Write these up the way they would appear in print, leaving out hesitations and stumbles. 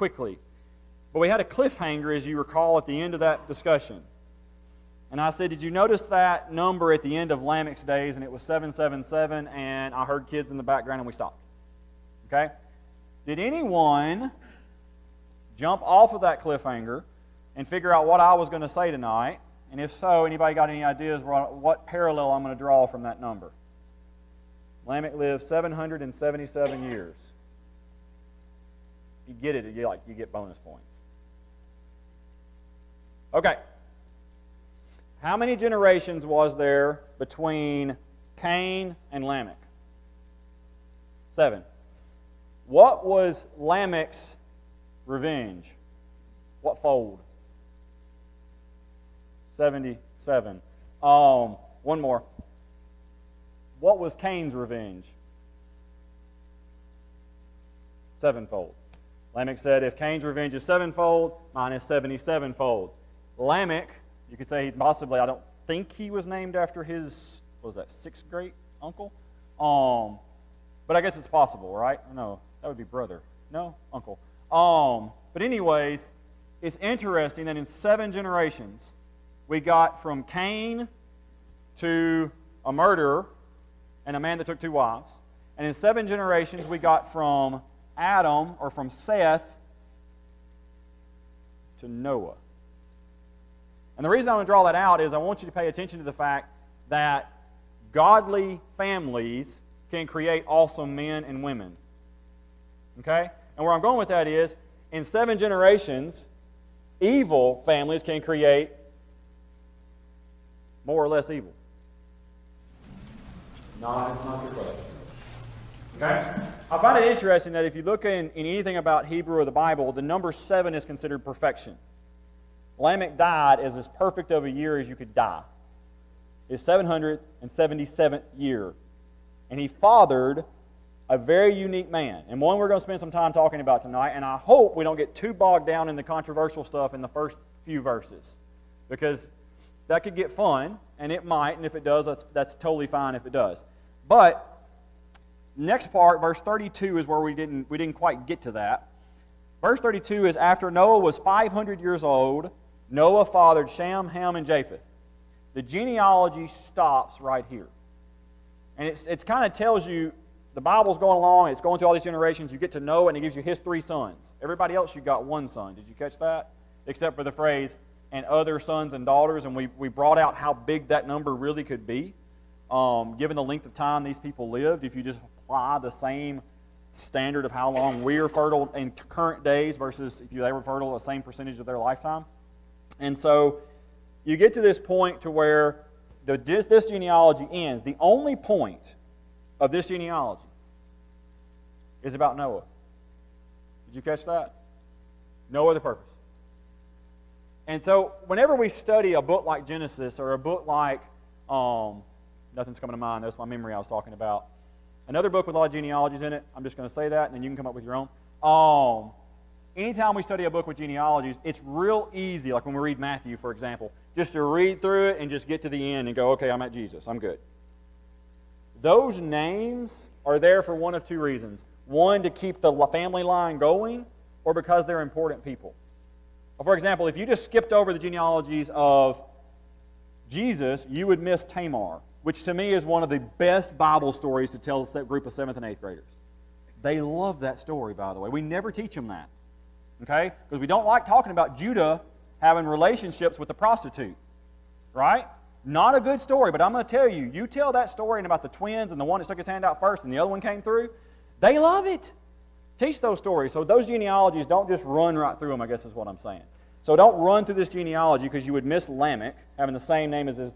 quickly. But we had a cliffhanger, as you recall, at the end of that discussion. And I said, did you notice that number at the end of Lamech's days? And it was 777, and I heard kids in the background, and we stopped. Okay? Did anyone jump off of that cliffhanger and figure out what I was going to say tonight? And if so, anybody got any ideas what parallel I'm going to draw from that number? Lamech lived 777 years. If you get it, you get bonus points. Okay. How many generations was there between Cain and Lamech? 7. What was Lamech's revenge? What fold? 77. One more. What was Cain's revenge? 7-fold. Lamech said, if Cain's revenge is 7-fold, mine is 77-fold. Lamech, you could say he's possibly, I don't think he was named after his, what was that, 6th great uncle? But I guess it's possible, right? No, that would be brother. No, uncle. But anyways, it's interesting that in 7 generations, we got from Cain to a murderer and a man that took 2 wives. And in 7 generations, we got from Adam, or from Seth, to Noah. And the reason I want to draw that out is I want you to pay attention to the fact that godly families can create awesome men and women. Okay? And where I'm going with that is, in 7 generations, evil families can create more or less evil. Not your question. Okay? I find it interesting that if you look in anything about Hebrew or the Bible, the number 7 is considered perfection. Lamech died as perfect of a year as you could die. His 777th year. And he fathered a very unique man, and one we're going to spend some time talking about tonight, and I hope we don't get too bogged down in the controversial stuff in the first few verses, because that could get fun, and it might, and if it does, that's totally fine if it does. But next part, verse 32, is where we didn't quite get to that. Verse 32 is, after Noah was 500 years old, Noah fathered Shem, Ham, and Japheth. The genealogy stops right here. And it kind of tells you, the Bible's going along, it's going through all these generations, you get to Noah, and it gives you his 3 sons. Everybody else, you got 1 son. Did you catch that? Except for the phrase, and other sons and daughters, and we brought out how big that number really could be, given the length of time these people lived. If you just apply the same standard of how long we're fertile in current days versus if they were fertile the same percentage of their lifetime. And so you get to this point to where this genealogy ends. The only point of this genealogy is about Noah. Did you catch that? No other purpose. And so whenever we study a book like Genesis or a book like, nothing's coming to mind, that's my memory I was talking about. Another book with a lot of genealogies in it, I'm just going to say that, and then you can come up with your own. Anytime we study a book with genealogies, it's real easy, like when we read Matthew, for example, just to read through it and just get to the end and go, okay, I'm at Jesus, I'm good. Those names are there for one of 2 reasons. One, to keep the family line going, or because they're important people. For example, if you just skipped over the genealogies of Jesus, you would miss Tamar, which to me is one of the best Bible stories to tell a group of 7th and 8th graders. They love that story, by the way. We never teach them that. Okay? Because we don't like talking about Judah having relationships with the prostitute. Right? Not a good story, but I'm going to tell you, you tell that story and about the twins and the one that stuck his hand out first and the other one came through, they love it. Teach those stories. So those genealogies, don't just run right through them, I guess is what I'm saying. So don't run through this genealogy because you would miss Lamech, having the same name as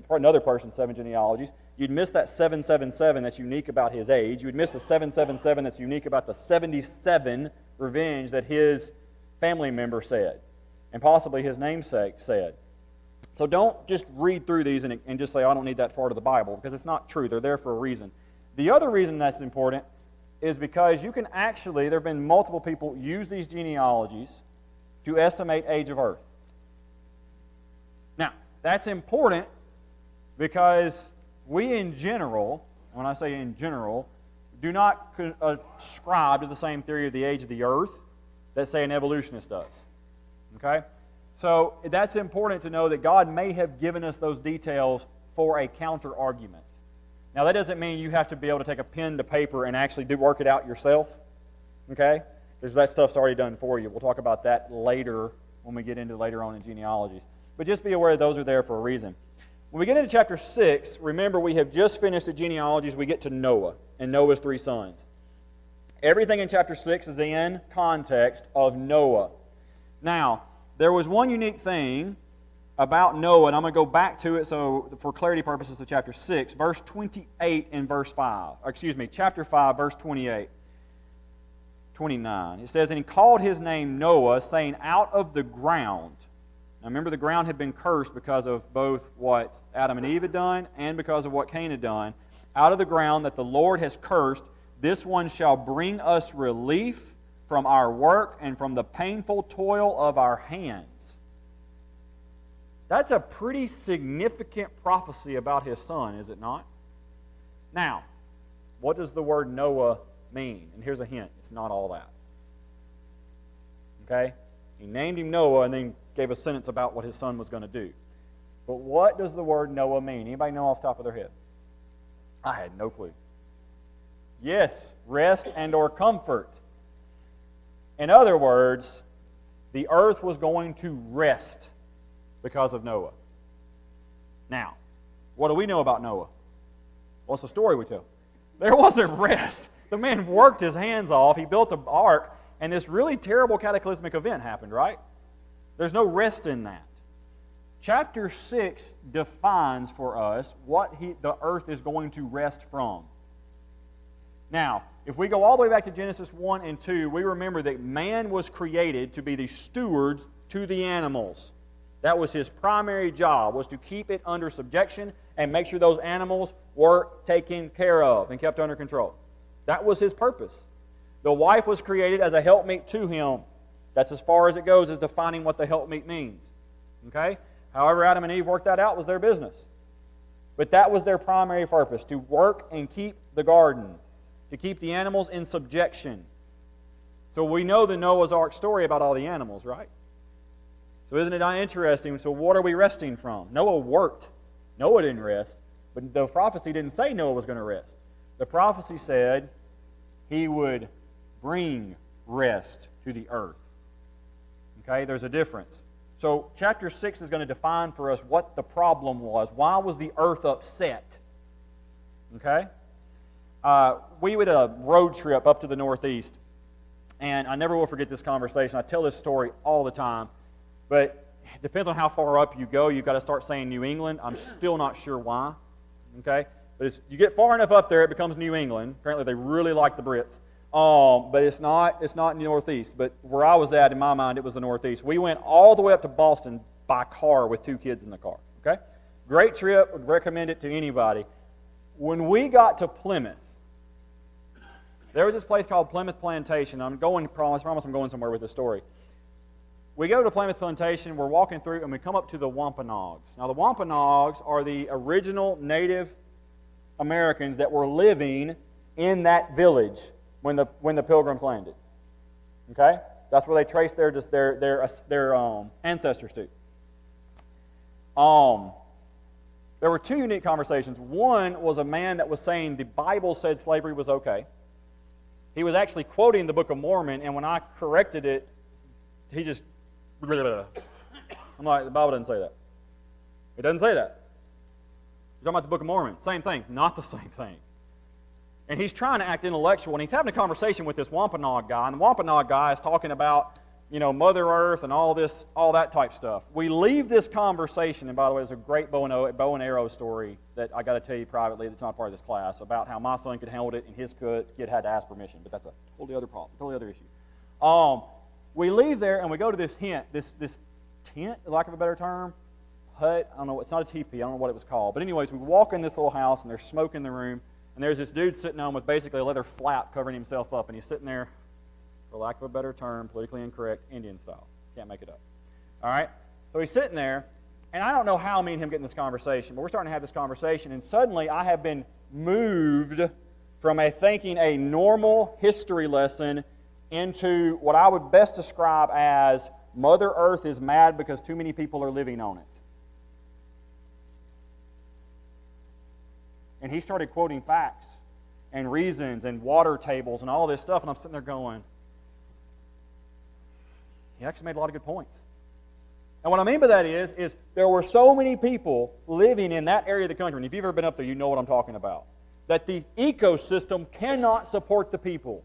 another person's 7 genealogies. You'd miss that 777 that's unique about his age. You would miss the 777 that's unique about the 77 revenge that his family member said, and possibly his namesake said. So don't just read through these and just say, I don't need that part of the Bible, because it's not true. They're there for a reason. The other reason that's important is because you can actually, there have been multiple people use these genealogies to estimate age of earth. Now, that's important because we in general, when I say in general, do not ascribe to the same theory of the age of the earth that, say, an evolutionist does. Okay? So that's important to know that God may have given us those details for a counter-argument. Now, that doesn't mean you have to be able to take a pen to paper and actually work it out yourself. Okay? Because that stuff's already done for you. We'll talk about that later when we get into later on in genealogies. But just be aware those are there for a reason. When we get into chapter 6, remember we have just finished the genealogies. We get to Noah and Noah's 3 sons. Everything in chapter 6 is in context of Noah. Now, there was one unique thing about Noah, and I'm going to go back to it so for clarity purposes of chapter 6, verse 28 and verse 5. Chapter 5, verse 28. 29. It says, "And he called his name Noah, saying, out of the ground." Now remember, the ground had been cursed because of both what Adam and Eve had done and because of what Cain had done. "Out of the ground that the Lord has cursed, this one shall bring us relief from our work and from the painful toil of our hands." That's a pretty significant prophecy about his son, is it not? Now, what does the word Noah mean? And here's a hint. It's not all that. Okay? He named him Noah and then gave a sentence about what his son was going to do. But what does the word Noah mean? Anybody know off the top of their head? I had no clue. Yes, rest and or comfort. In other words, the earth was going to rest because of Noah. Now, what do we know about Noah? What's the story we tell? There wasn't rest. The man worked his hands off. He built an ark, and this really terrible cataclysmic event happened, right? There's no rest in that. Chapter 6 defines for us what the earth is going to rest from. Now, if we go all the way back to Genesis 1 and 2, we remember that man was created to be the stewards to the animals. That was his primary job, was to keep it under subjection and make sure those animals were taken care of and kept under control. That was his purpose. The wife was created as a helpmeet to him. That's as far as it goes as defining what the helpmeet means. Okay? However Adam and Eve worked that out was their business. But that was their primary purpose, to work and keep the garden, to keep the animals in subjection. So we know the Noah's Ark story about all the animals, right? So isn't it interesting? So what are we resting from? Noah worked. Noah didn't rest. But the prophecy didn't say Noah was going to rest. The prophecy said he would bring rest to the earth. Okay, there's a difference. So chapter 6 is going to define for us what the problem was. Why was the earth upset? Okay? We did a road trip up to the Northeast, and I never will forget this conversation. I tell this story all the time, but it depends on how far up you go. You've got to start saying New England. I'm still not sure why. Okay? But you get far enough up there, it becomes New England. Apparently they really like the Brits. But it's not Northeast. But where I was at, in my mind, it was the Northeast. We went all the way up to Boston by car with 2 kids in the car. Okay? Great trip. Would recommend it to anybody. When we got to Plymouth, there was this place called Plymouth Plantation. I promise I'm going somewhere with this story. We go to Plymouth Plantation, we're walking through, and we come up to the Wampanoags. Now, the Wampanoags are the original Native Americans that were living in that village when the Pilgrims landed. Okay? That's where they trace their ancestors to. There were 2 unique conversations. One was a man that was saying the Bible said slavery was okay. He was actually quoting the Book of Mormon, and when I corrected it, he just... I'm like, the Bible doesn't say that. It doesn't say that. You're talking about the Book of Mormon. Same thing. Not the same thing. And he's trying to act intellectual, and he's having a conversation with this Wampanoag guy, and the Wampanoag guy is talking about, Mother Earth and all that type stuff. We leave this conversation, and by the way, there's a great bow and arrow story that I got to tell you privately that's not part of this class about how my son could handle it and his kid had to ask permission, but that's a totally other problem, totally other issue. We leave there and we go to this tent, for lack of a better term, hut. I don't know. It's not a teepee. I don't know what it was called. But anyways, we walk in this little house and there's smoke in the room, and there's this dude sitting on with basically a leather flap covering himself up, and he's sitting there, for lack of a better term, politically incorrect, Indian style. Can't make it up. All right? So he's sitting there, and I don't know how me and him get in this conversation, but we're starting to have this conversation, and suddenly I have been moved from thinking a normal history lesson into what I would best describe as Mother Earth is mad because too many people are living on it. And he started quoting facts and reasons and water tables and all this stuff, and I'm sitting there going, he actually made a lot of good points. And what I mean by that is there were so many people living in that area of the country, and if you've ever been up there, you know what I'm talking about, that the ecosystem cannot support the people.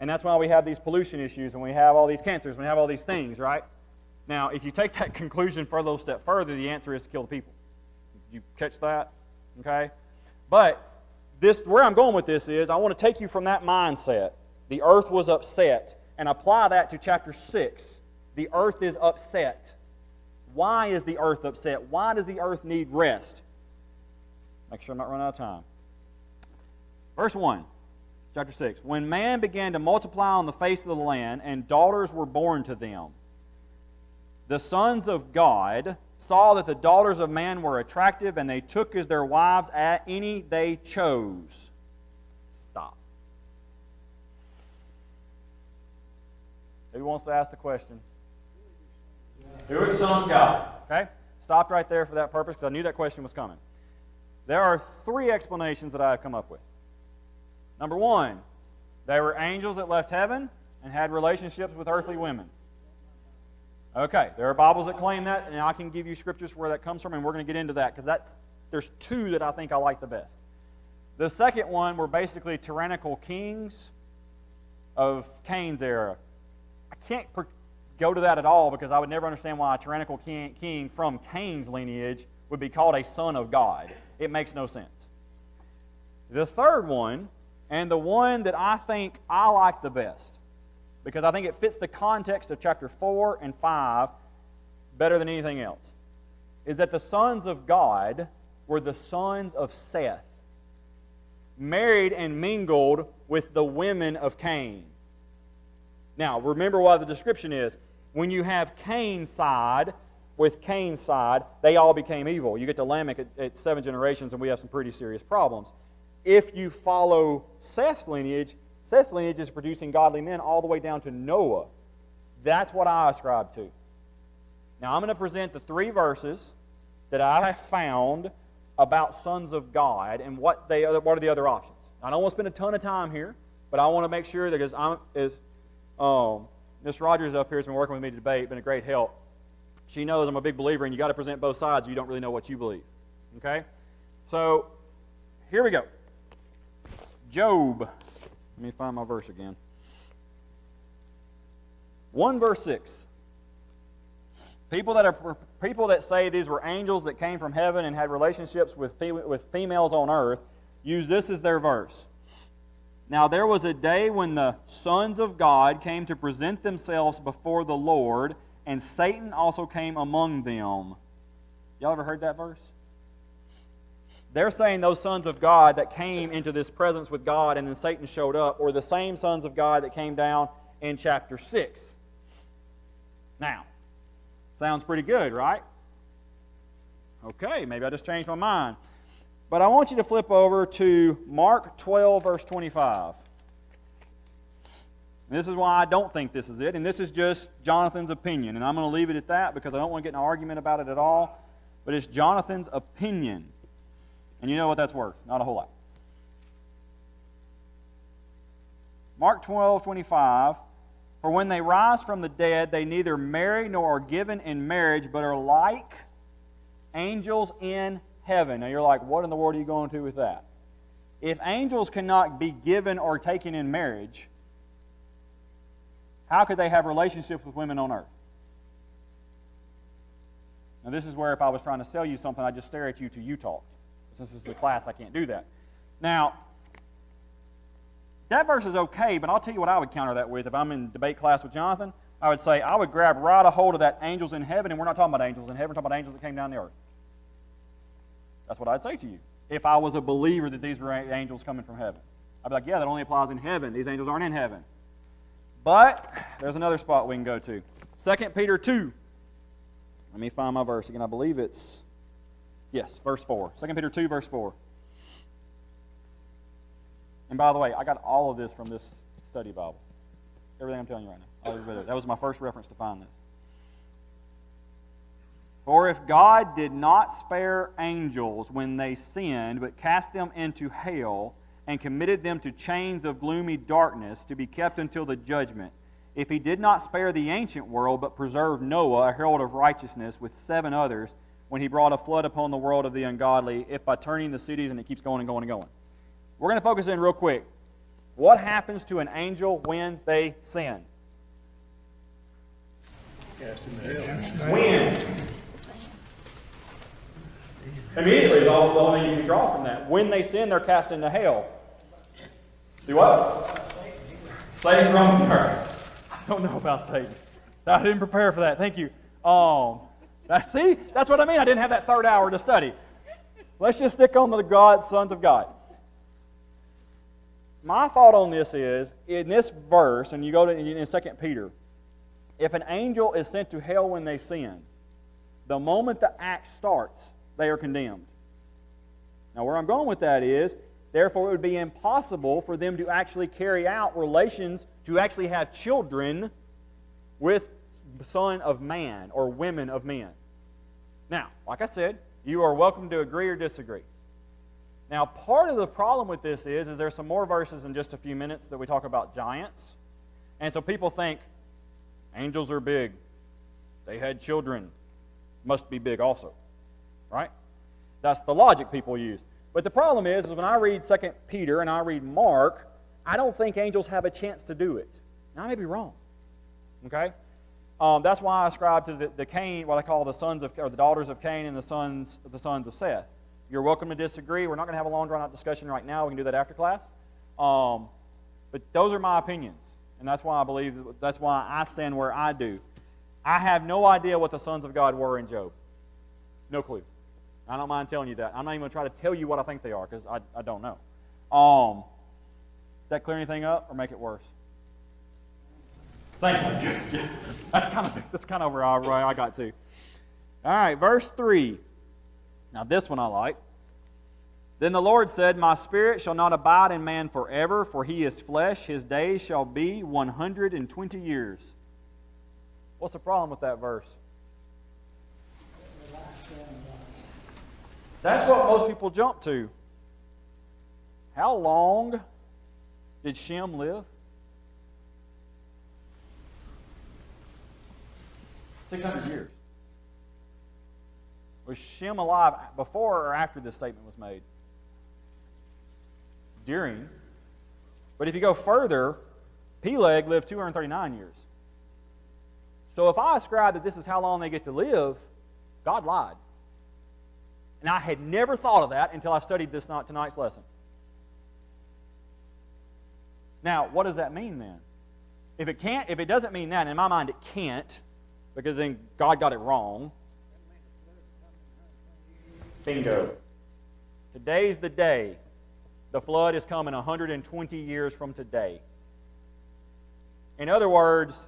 And that's why we have these pollution issues, and we have all these cancers, and we have all these things, right? Now, if you take that conclusion for a little step further, the answer is to kill the people. You catch that? Okay? But where I'm going with this is I want to take you from that mindset, the earth was upset, and apply that to chapter 6. The earth is upset. Why is the earth upset? Why does the earth need rest? Make sure I'm not running out of time. Verse 1, chapter 6. When man began to multiply on the face of the land, and daughters were born to them, the sons of God saw that the daughters of man were attractive, and they took as their wives any they chose. Stop. Who wants to ask the question? Who are the sons of God? Okay? Stopped right there for that purpose because I knew that question was coming. There are 3 explanations that I have come up with. Number 1, they were angels that left heaven and had relationships with earthly women. Okay, there are Bibles that claim that, and I can give you scriptures where that comes from, and we're going to get into that because there's 2 that I think I like the best. The second one were basically tyrannical kings of Cain's era. I can't go to that at all because I would never understand why a tyrannical king from Cain's lineage would be called a son of God. It makes no sense. The third one, and the one that I think I like the best, because I think it fits the context of chapter 4 and 5 better than anything else, is that the sons of God were the sons of Seth, married and mingled with the women of Cain. Now, remember what the description is. When you have Cain's side with Cain's side, they all became evil. You get to Lamech at 7 generations, and we have some pretty serious problems. If you follow Seth's lineage is producing godly men all the way down to Noah. That's what I ascribe to. Now, I'm going to present the 3 verses that I have found about sons of God and what are the other options. I don't want to spend a ton of time here, but I want to make sure that Miss Rogers up here has been working with me to debate, been a great help. She knows I'm a big believer, and you got to present both sides, or you don't really know what you believe. Okay? So, here we go. Job. Let me find my verse again. 1 verse 6. People that say these were angels that came from heaven and had relationships with females on earth use this as their verse. Now there was a day when the sons of God came to present themselves before the Lord, and Satan also came among them. Y'all ever heard that verse? They're saying those sons of God that came into this presence with God and then Satan showed up were the same sons of God that came down in chapter 6. Now, sounds pretty good, right? Okay, maybe I just changed my mind. But I want you to flip over to Mark 12, verse 25. And this is why I don't think this is it, and this is just Jonathan's opinion. And I'm going to leave it at that because I don't want to get in an argument about it at all. But it's Jonathan's opinion. And you know what that's worth. Not a whole lot. Mark 12, 25. For when they rise from the dead, they neither marry nor are given in marriage, but are like angels in heaven. Now you're like, what in the world are you going to with that? If angels cannot be given or taken in marriage, how could they have relationships with women on earth? Now this is where if I was trying to sell you something, I'd just stare at you till you talked. Since this is a class, I can't do that. Now, that verse is okay, but I'll tell you what I would counter that with. If I'm in debate class with Jonathan, I would say I would grab right a hold of that angels in heaven, and we're not talking about angels in heaven, we're talking about angels that came down the earth. That's what I'd say to you. If I was a believer that these were angels coming from heaven. I'd be like, yeah, that only applies in heaven. These angels aren't in heaven. But there's another spot we can go to. 2 Peter 2. Let me find my verse again. I believe it's, yes, verse 4. 2 Peter 2, verse 4. And by the way, I got all of this from this study Bible. everything I'm telling you right now. That was my first reference to find this. For if God did not spare angels when they sinned, but cast them into hell, and committed them to chains of gloomy darkness to be kept until the judgment, if he did not spare the ancient world, but preserved Noah, a herald of righteousness, with 7 others, when he brought a flood upon the world of the ungodly, if by turning the cities, and it keeps going and going and going. We're going to focus in real quick. What happens to an angel when they sin? Cast in the hell. When? Immediately is all the only thing you can draw from that. When they sin, they're cast into hell. Do what? Satan roaming the earth. I don't know about Satan. I didn't prepare for that. Thank you. See, that's what I mean. I didn't have that third hour to study. Let's just stick on the sons of God. My thought on this is, in this verse, and you go to in 2 Peter, if an angel is sent to hell when they sin, the moment the act starts, they are condemned. Now, where I'm going with that is, therefore, it would be impossible for them to actually carry out relations, to actually have children with son of man or women of men. Now, like I said, you are welcome to agree or disagree. Now, part of the problem with this is there's some more verses in just a few minutes that we talk about giants. And so people think, angels are big. They had children. Must be big also. Right? That's the logic people use. But the problem is when I read 2 Peter and I read Mark, I don't think angels have a chance to do it. Now, I may be wrong. Okay? That's why I ascribe to the Cain, what I call the sons of, or the daughters of Cain and the sons of Seth. You're welcome to disagree. We're not going to have a long, drawn-out discussion right now. We can do that after class. But those are my opinions, and that's why I stand where I do. I have no idea what the sons of God were in Job. No clue. I don't mind telling you that. I'm not even going to try to tell you what I think they are, because I don't know. Does that clear anything up or make it worse? Thank you. Yeah. That's kind of where I got to. All right, verse 3. Now this one I like. Then the Lord said, My spirit shall not abide in man forever, for he is flesh. His days shall be 120 years. What's the problem with that verse? That's what most people jump to. How long did Shem live? 600 years. Was Shem alive before or after this statement was made? During. But if you go further, Peleg lived 239 years. So if I ascribe that this is how long they get to live, God lied. And I had never thought of that until I studied this tonight's lesson. Now, what does that mean then? If it doesn't mean that, in my mind it can't, because then God got it wrong. Bingo. Today's the day. The flood is coming 120 years from today. In other words,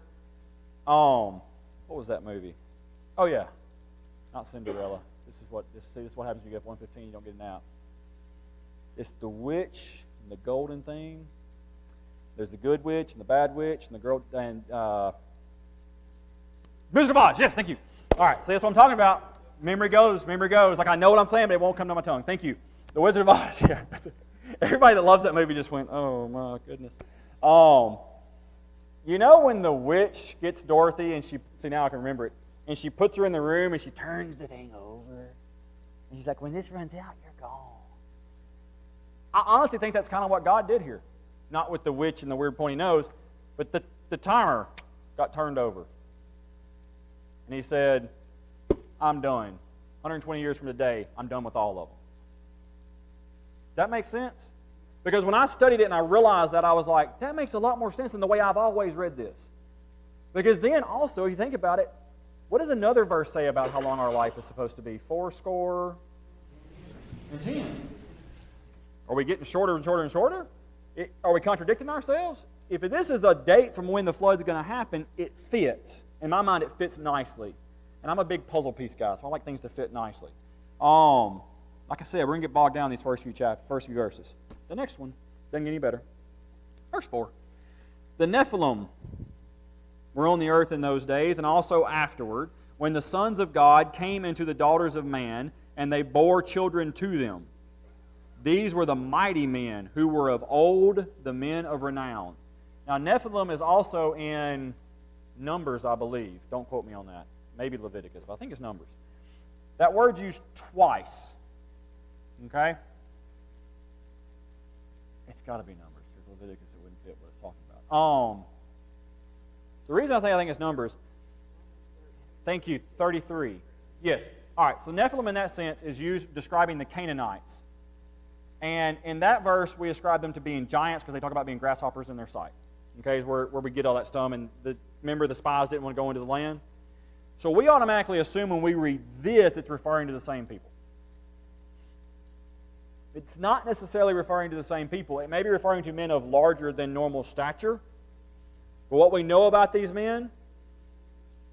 what was that movie? Oh yeah, not Cinderella. This is what happens when you get 115. You don't get an out. It's the witch and the golden thing. There's the good witch and the bad witch and the girl and Wizard of Oz. Yes, thank you. All right, so that's what I'm talking about. Memory goes. Like I know what I'm saying, but it won't come to my tongue. Thank you. The Wizard of Oz. Yeah, that's it. Everybody that loves that movie just went, oh my goodness. You know when the witch gets Dorothy and now I can remember it, and she puts her in the room and she turns the thing over, and she's like, when this runs out, you're gone. I honestly think that's kind of what God did here. Not with the witch and the weird pointy nose, but the timer got turned over. And he said, I'm done. 120 years from today, I'm done with all of them. Does that make sense? Because when I studied it and I realized that, I was like, that makes a lot more sense than the way I've always read this. Because then also, if you think about it, what does another verse say about how long our life is supposed to be? 80 and 10. Are we getting shorter and shorter and shorter? Are we contradicting ourselves? If this is a date from when the flood's going to happen, it fits. In my mind, it fits nicely. And I'm a big puzzle piece guy, so I like things to fit nicely. Like I said, we're going to get bogged down in these first few verses. The next one doesn't get any better. Verse 4. The Nephilim were on the earth in those days, and also afterward, when the sons of God came into the daughters of man, and they bore children to them. These were the mighty men who were of old, the men of renown. Now, Nephilim is also in Numbers, I believe. Don't quote me on that. Maybe Leviticus, but I think it's Numbers. That word's used twice. Okay? It's got to be Numbers, because Leviticus, it wouldn't fit what it's talking about. The reason I think it's Numbers, thank you, 33. Yes. All right, so Nephilim in that sense is used describing the Canaanites. And in that verse, we ascribe them to being giants because they talk about being grasshoppers in their sight. Okay, is where we get all that stuff. And remember, the spies didn't want to go into the land. So we automatically assume when we read this, it's referring to the same people. It's not necessarily referring to the same people. It may be referring to men of larger than normal stature. But what we know about these men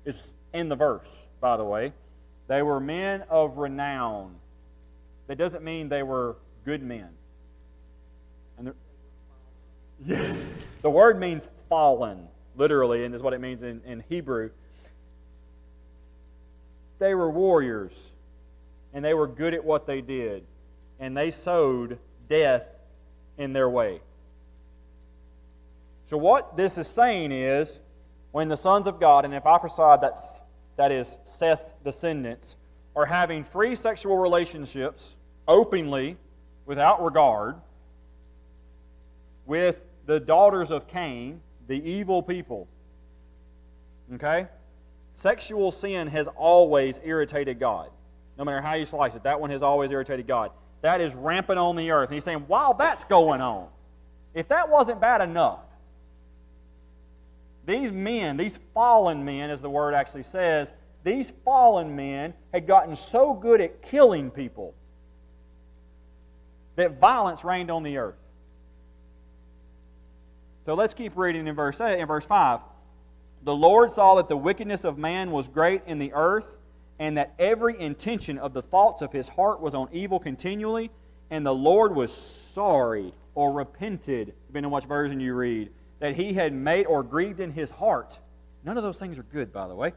is in the verse, by the way. They were men of renown. That doesn't mean they were good men. And yes, the word means fallen, literally, and is what it means in Hebrew. They were warriors, and they were good at what they did, and they sowed death in their way. So what this is saying is, when the sons of God, and if I preside, that is Seth's descendants, are having free sexual relationships openly, without regard, with the daughters of Cain, the evil people. Okay? Sexual sin has always irritated God. No matter how you slice it, that one has always irritated God. That is rampant on the earth. And he's saying, while that's going on, if that wasn't bad enough, these men, these fallen men, as the word actually says, these fallen men had gotten so good at killing people that violence reigned on the earth. So let's keep reading in verse 5. The Lord saw that the wickedness of man was great in the earth, and that every intention of the thoughts of his heart was on evil continually, and the Lord was sorry or repented, depending on which version you read, that he had made or grieved in his heart. None of those things are good, by the way.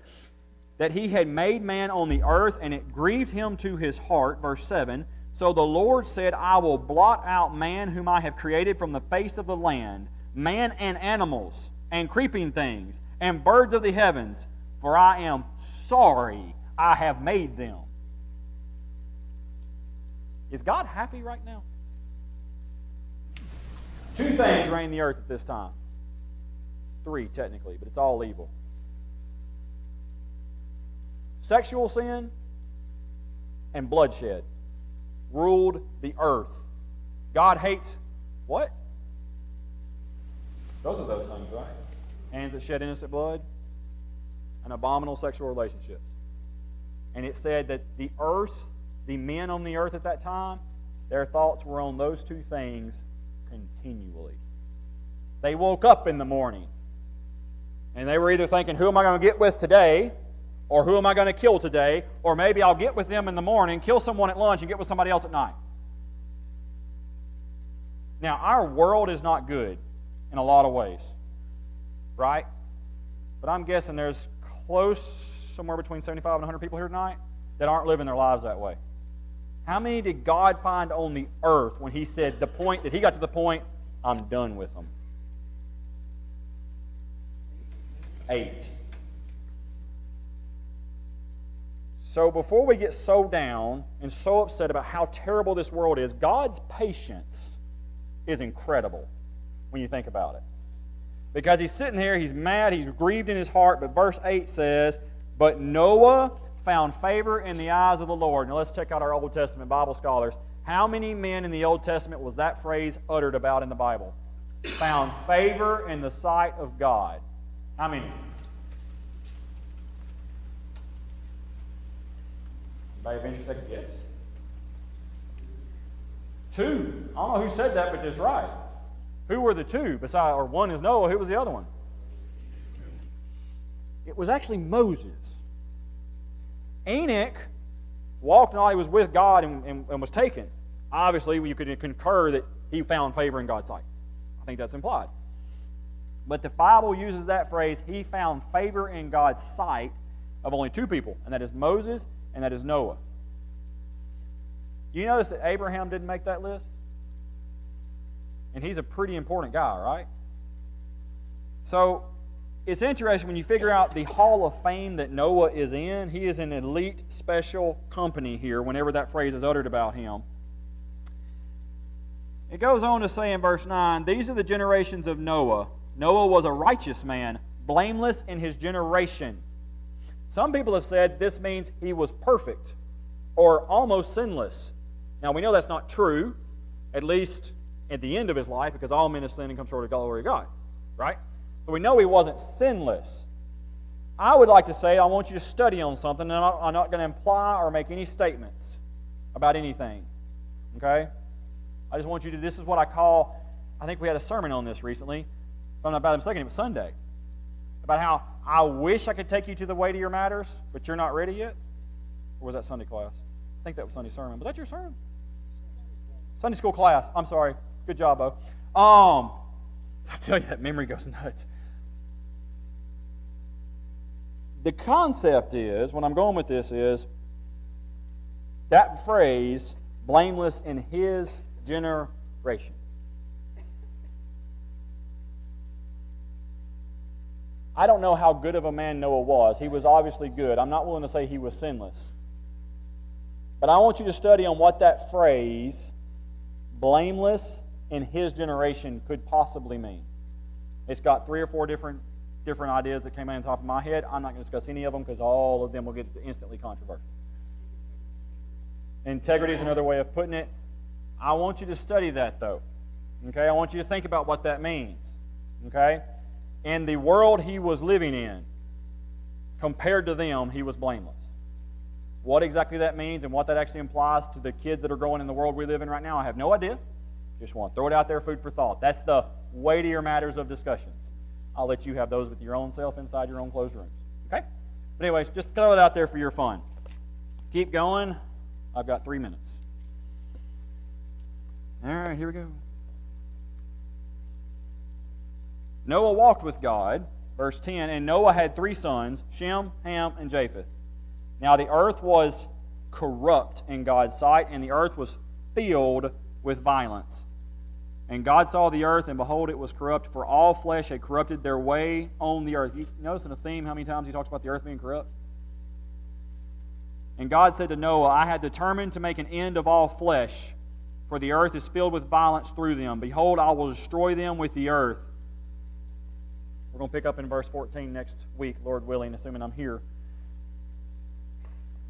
That he had made man on the earth, and it grieved him to his heart. Verse 7. So the Lord said, I will blot out man whom I have created from the face of the land, man and animals, and creeping things, and birds of the heavens, for I am sorry I have made them. Is God happy right now? Two things reign the earth at this time. Three, technically, but it's all evil. Sexual sin and bloodshed ruled the earth. God hates what? Both of those things, right? Hands that shed innocent blood and abominable sexual relationships. And it said that the earth, the men on the earth at that time, their thoughts were on those two things continually. They woke up in the morning and they were either thinking, who am I going to get with today? Or who am I going to kill today? Or maybe I'll get with them in the morning, kill someone at lunch, and get with somebody else at night. Now, our world is not good in a lot of ways, right? But I'm guessing there's somewhere between 75 and 100 people here tonight that aren't living their lives that way. How many did God find on the earth when he said he got to the point, I'm done with them? 8. So before we get so down and so upset about how terrible this world is, God's patience is incredible when you think about it. Because he's sitting here, he's mad, he's grieved in his heart, but verse 8 says, but Noah found favor in the eyes of the Lord. Now let's check out our Old Testament Bible scholars. How many men in the Old Testament was that phrase uttered about in the Bible? Found favor in the sight of God. How many? Anybody venture to take a guess? 2. I don't know who said that, but it's right. Who were the 2? Besides, or one is Noah. Who was the other one? It was actually Moses. Enoch walked and he was with God and was taken. Obviously, you could concur that he found favor in God's sight. I think that's implied. But the Bible uses that phrase, he found favor in God's sight of only two people, and that is Moses and that is Noah. You notice that Abraham didn't make that list? And he's a pretty important guy, right? So it's interesting when you figure out the hall of fame that Noah is in. He is an elite special company here whenever that phrase is uttered about him. It goes on to say in verse 9, these are the generations of Noah. Noah was a righteous man, blameless in his generation. Some people have said this means he was perfect or almost sinless. Now we know that's not true, at least at the end of his life, because all men have sinned and come short of the glory of God, right? So we know he wasn't sinless. I would like to say I want you to study on something, and I'm not going to imply or make any statements about anything, okay? I just want you to, this is what I call, I think we had a sermon on this recently, if I'm not mistaken, it was Sunday, about how I wish I could take you to the weightier matters, but you're not ready yet. Or was that Sunday class? I think that was Sunday sermon. Was that your sermon? Sunday school class. I'm sorry. Good job, Bo. I tell you, that memory goes nuts. The concept is, when I'm going with this is, that phrase, blameless in his generation. I don't know how good of a man Noah was. He was obviously good. I'm not willing to say he was sinless. But I want you to study on what that phrase, blameless in his generation, could possibly mean. It's got 3 or 4 different ideas that came in the top of my head. I'm not going to discuss any of them because all of them will get instantly controversial. Integrity is another way of putting it. I want you to study that, though. Okay? I want you to think about what that means. Okay? In the world he was living in, compared to them, he was blameless. What exactly that means and what that actually implies to the kids that are growing in the world we live in right now, I have no idea. Just want to throw it out there, food for thought. That's the weightier matters of discussions. I'll let you have those with your own self inside your own closed rooms. Okay? But anyways, just throw it out there for your fun. Keep going. I've got 3 minutes. All right, here we go. Noah walked with God, verse 10, and Noah had 3 sons, Shem, Ham, and Japheth. Now the earth was corrupt in God's sight, and the earth was filled with violence. And God saw the earth, and behold, it was corrupt, for all flesh had corrupted their way on the earth. You notice in the theme how many times he talks about the earth being corrupt? And God said to Noah, I had determined to make an end of all flesh, for the earth is filled with violence through them. Behold, I will destroy them with the earth. We're going to pick up in verse 14 next week, Lord willing, assuming I'm here.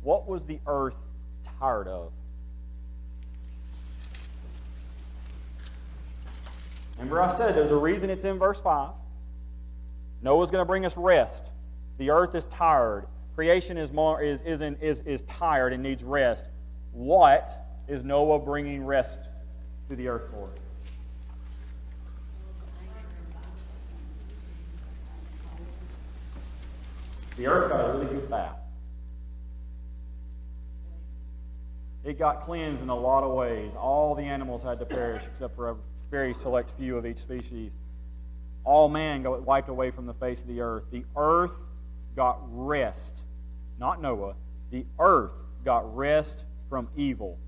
What was the earth tired of? Remember I said there's a reason it's in verse 5. Noah's going to bring us rest. The earth is tired. Creation is tired and needs rest. What is Noah bringing rest to the earth for? The earth got a really good bath. It got cleansed in a lot of ways. All the animals had to perish except for a very select few of each species. All man got wiped away from the face of the earth. The earth got rest. Not Noah. The earth got rest from evil.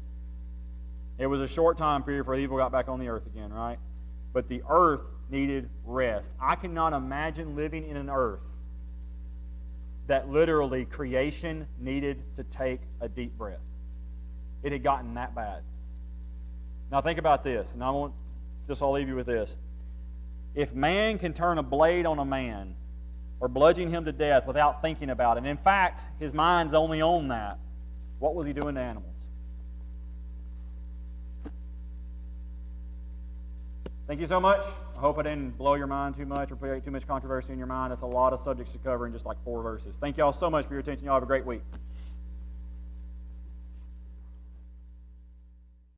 It was a short time period before evil got back on the earth again, right? But the earth needed rest. I cannot imagine living in an earth that literally creation needed to take a deep breath. It had gotten that bad. Now think about this, and I'll leave you with this. If man can turn a blade on a man or bludgeon him to death without thinking about it, and in fact, his mind's only on that, what was he doing to animals? Thank you so much. I hope I didn't blow your mind too much or create too much controversy in your mind. That's a lot of subjects to cover in just like 4 verses. Thank you all so much for your attention. You all have a great week.